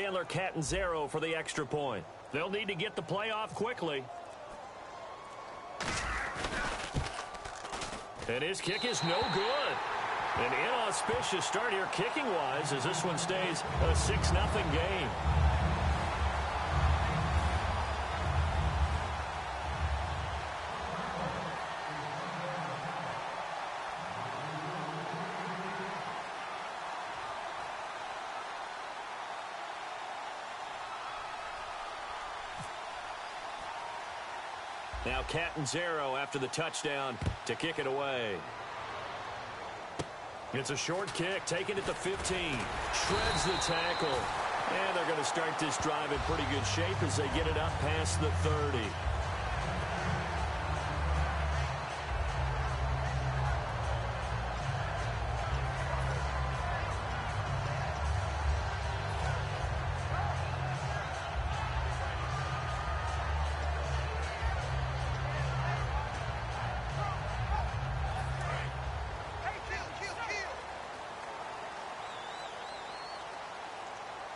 Chandler Catanzaro for the extra point. They'll need to get the play off quickly. And his kick is no good. An inauspicious start here kicking-wise as this one stays a 6-0 game. Now Catanzaro after the touchdown to kick it away. It's a short kick, taken at the 15. Shreds the tackle. And they're going to start this drive in pretty good shape as they get it up past the 30.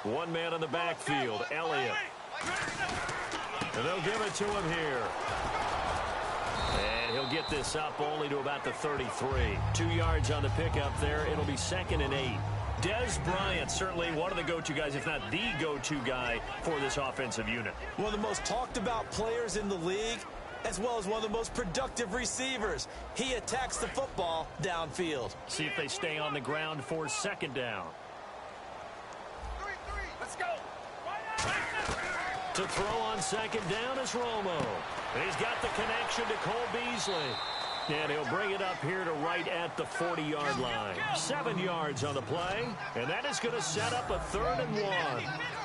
One man on the backfield, Elliott. And they'll give it to him here. And he'll get this up only to about the 33. 2 yards on the pickup there. It'll be 2nd and 8. Des Bryant, certainly one of the go-to guys, if not the go-to guy for this offensive unit. One of the most talked about players in the league, as well as one of the most productive receivers. He attacks the football downfield. See if they stay on the ground for 2nd down. Let's go. To throw on 2nd down is Romo. He's got the connection to Cole Beasley. And he'll bring it up here to right at the 40-yard line. 7 yards on the play. And that is going to set up a 3rd and 1.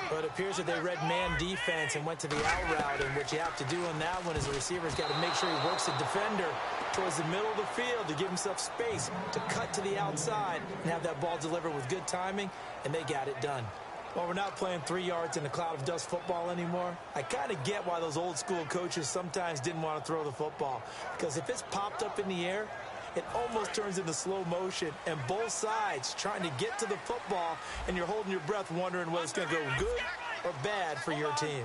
But it appears that they read man defense and went to the out route. And what you have to do on that one is the receiver's got to make sure he works the defender towards the middle of the field to give himself space to cut to the outside and have that ball delivered with good timing. And they got it done. Well, we're not playing 3 yards in a cloud of dust football anymore. I kind of get why those old school coaches sometimes didn't want to throw the football. Because if it's popped up in the air, it almost turns into slow motion. And both sides trying to get to the football, and you're holding your breath wondering whether it's going to go good or bad for your team.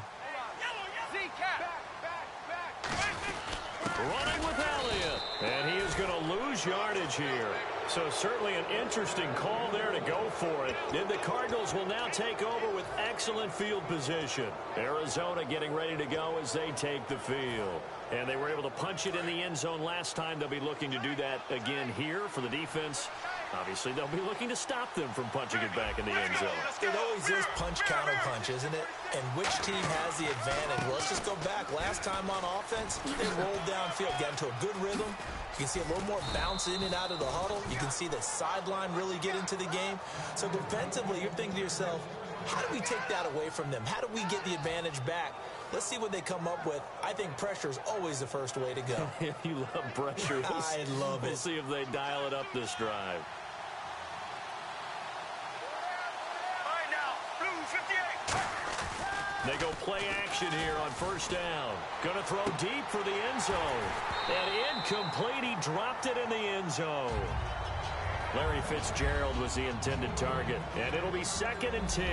Running with Elliott. And he is going to lose yardage here. So certainly an interesting call there to go for it. And the Cardinals will now take over with excellent field position. Arizona getting ready to go as they take the field. And they were able to punch it in the end zone last time. They'll be looking to do that again here for the defense. Obviously, they'll be looking to stop them from punching it back in the end zone. It always is punch-counter-punch, isn't it? And which team has the advantage? Well, let's just go back. Last time on offense, they rolled downfield, got into a good rhythm. You can see a little more bounce in and out of the huddle. You can see the sideline really get into the game. So defensively, you're thinking to yourself, how do we take that away from them? How do we get the advantage back? Let's see what they come up with. I think pressure is always the first way to go. You love pressure. I love it. We'll see if they dial it up this drive. They go play action here on 1st down. Going to throw deep for the end zone. And incomplete. He dropped it in the end zone. Larry Fitzgerald was the intended target. And it'll be 2nd and 10.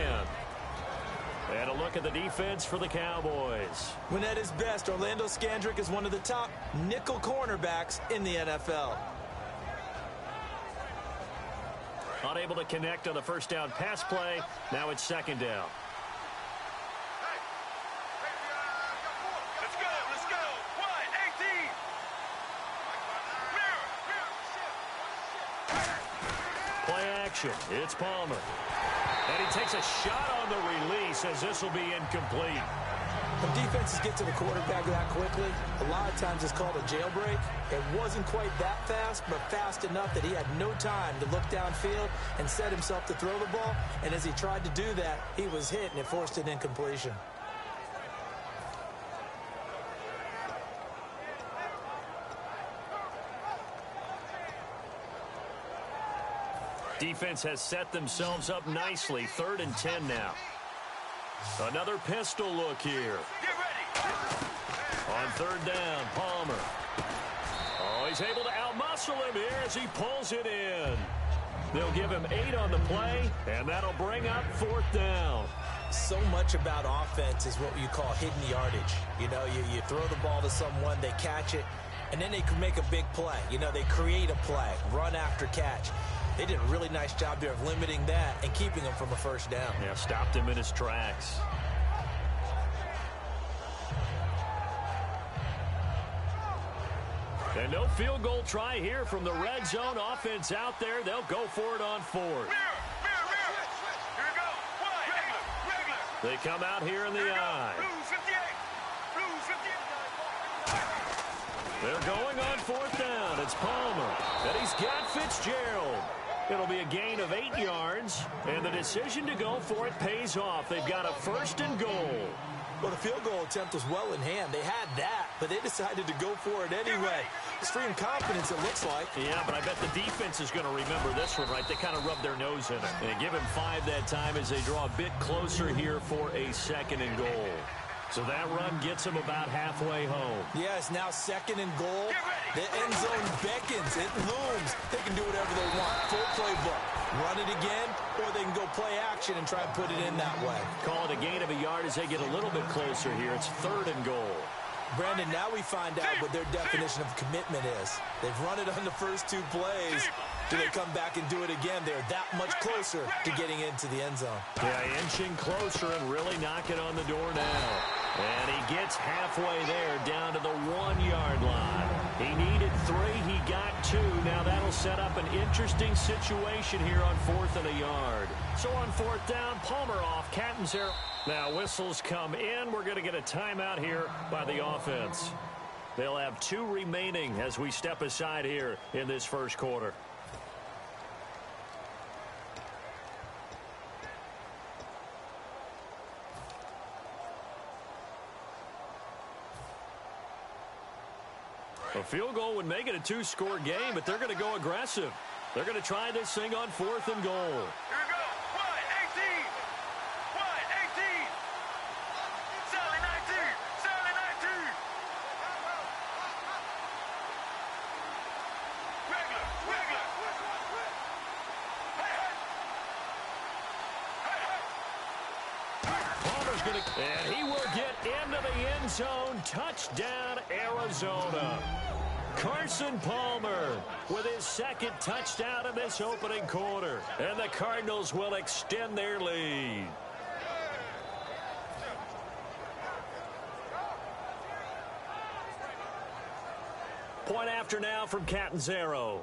And a look at the defense for the Cowboys. When at his best, Orlando Scandrick is one of the top nickel cornerbacks in the NFL. Unable to connect on the 1st down pass play. Now it's 2nd down. It's Palmer. And he takes a shot on the release as this will be incomplete. When defenses get to the quarterback that quickly, a lot of times it's called a jailbreak. It wasn't quite that fast, but fast enough that he had no time to look downfield and set himself to throw the ball. And as he tried to do that, he was hit and it forced an incompletion. Defense has set themselves up nicely. 3rd and 10 now. Another pistol look here. On 3rd down, Palmer. Oh, he's able to outmuscle him here as he pulls it in. They'll give him 8 on the play, and that'll bring up 4th down. So much about offense is what you call hidden yardage. You know, you throw the ball to someone, they catch it, and then they can make a big play. You know, they create a play, run after catch. They did a really nice job there of limiting that and keeping him from a first down. Yeah, stopped him in his tracks. And no field goal try here from the red zone offense out there. They'll go for it on fourth. They come out here in the I. They're going on fourth down. It's Palmer. And he's got Fitzgerald. It'll be a gain of 8 yards. And the decision to go for it pays off. They've got a first and goal. Well, the field goal attempt was well in hand. They had that, but they decided to go for it anyway. Extreme confidence, it looks like. Yeah, but I bet the defense is going to remember this one, right? They kind of rubbed their nose in it. And give him 5 that time as they draw a bit closer here for a second and goal. So that run gets them about halfway home. Yeah, it's now second and goal. The end zone beckons. It looms. They can do whatever they want. Full playbook. Run it again, or they can go play action and try and put it in that way. Call it a gain of a yard as they get a little bit closer here. It's third and goal. Brandon, now we find out what their definition of commitment is. They've run it on the first 2 plays. Do they come back and do it again? They're that much closer to getting into the end zone. Yeah, inching closer and really knocking on the door now. And he gets halfway there, down to the 1-yard line. He needed 3. He got 2. Now that'll set up an interesting situation here on 4th and a yard. So on 4th down, Palmer off. Catanzaro. Now whistles come in. We're going to get a timeout here by the offense. They'll have 2 remaining as we step aside here in this first quarter. A field goal would make it a 2-score game, but they're going to go aggressive. They're going to try this thing on 4th and goal. Here we go. Wide 18. Wide 18. Sally 19. Sally 19. Regular. Regular. Hey, hey. Palmer's going to, and he will get into the end zone. Touchdown, Arizona. Carson Palmer with his second touchdown in this opening quarter. And the Cardinals will extend their lead. Point after now from Catanzaro.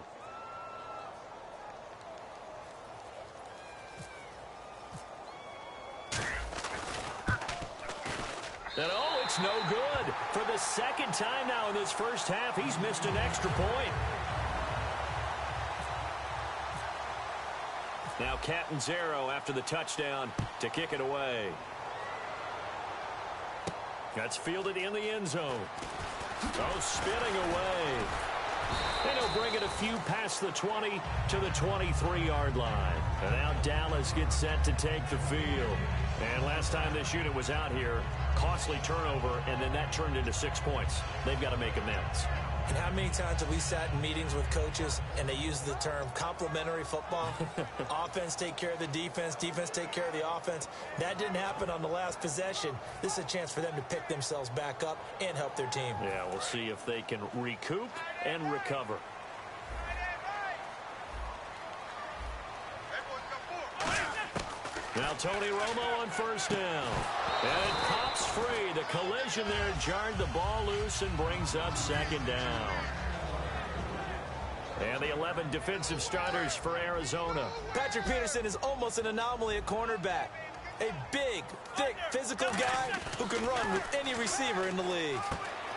And oh, it's no good. For the second time now in this first half, he's missed an extra point. Now Catanzaro after the touchdown to kick it away. That's fielded in the end zone. Oh, spinning away. And he'll bring it a few past the 20 to the 23-yard line. And now Dallas gets set to take the field. And last time this unit was out here, costly turnover, and then that turned into 6 points. They've got to make amends. And how many times have we sat in meetings with coaches and they use the term complementary football? Offense take care of the defense, defense take care of the offense. That didn't happen on the last possession. This is a chance for them to pick themselves back up and help their team. Yeah, we'll see if they can recoup and recover. Now Tony Romo on first down. And pops free. The collision there jarred the ball loose and brings up second down. And the 11 defensive starters for Arizona. Patrick Peterson is almost an anomaly at cornerback. A big, thick, physical guy who can run with any receiver in the league.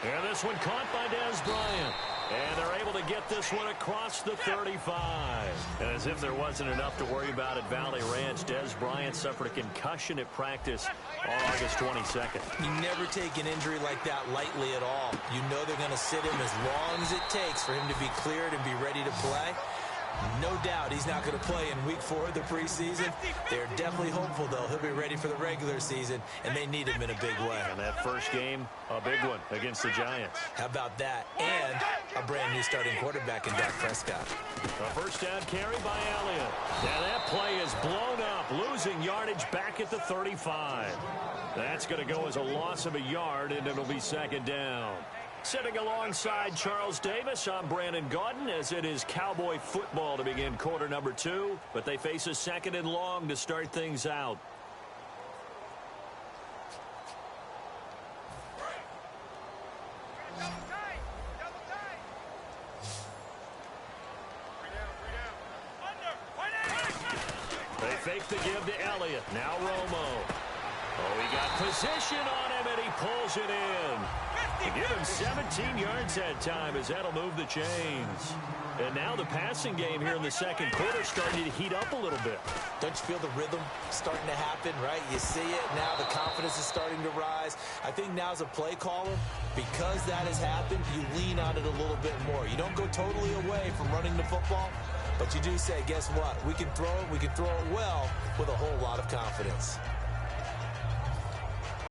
And this one caught by Dez Bryant. And they're able to get this one across the 35. And as if there wasn't enough to worry about at Valley Ranch, Dez Bryant suffered a concussion at practice on August 22nd. You never take an injury like that lightly at all. You know they're going to sit him as long as it takes for him to be cleared and be ready to play. No doubt he's not going to play in Week 4 of the preseason. They're definitely hopeful, though, he'll be ready for the regular season, and they need him in a big way. And that first game, a big one against the Giants. How about that? And a brand-new starting quarterback in Dak Prescott. A first down carry by Elliott. And that play is blown up, losing yardage back at the 35. That's going to go as a loss of a yard, and it'll be second down. Sitting alongside Charles Davis, I'm Brandon Gaudin, as it is Cowboy football to begin quarter number 2, but they face a second and long to start things out. They fake the give to Elliott. Now Romo. Oh, he got position on him, and he pulls it in. To give him 17 yards that time, as that'll move the chains. And now the passing game here in the second quarter starting to heat up a little bit. Don't you feel the rhythm starting to happen, right? You see it now, the confidence is starting to rise. I think now as a play caller, because that has happened, you lean on it a little bit more. You don't go totally away from running the football, but you do say, guess what? We can throw it well with a whole lot of confidence.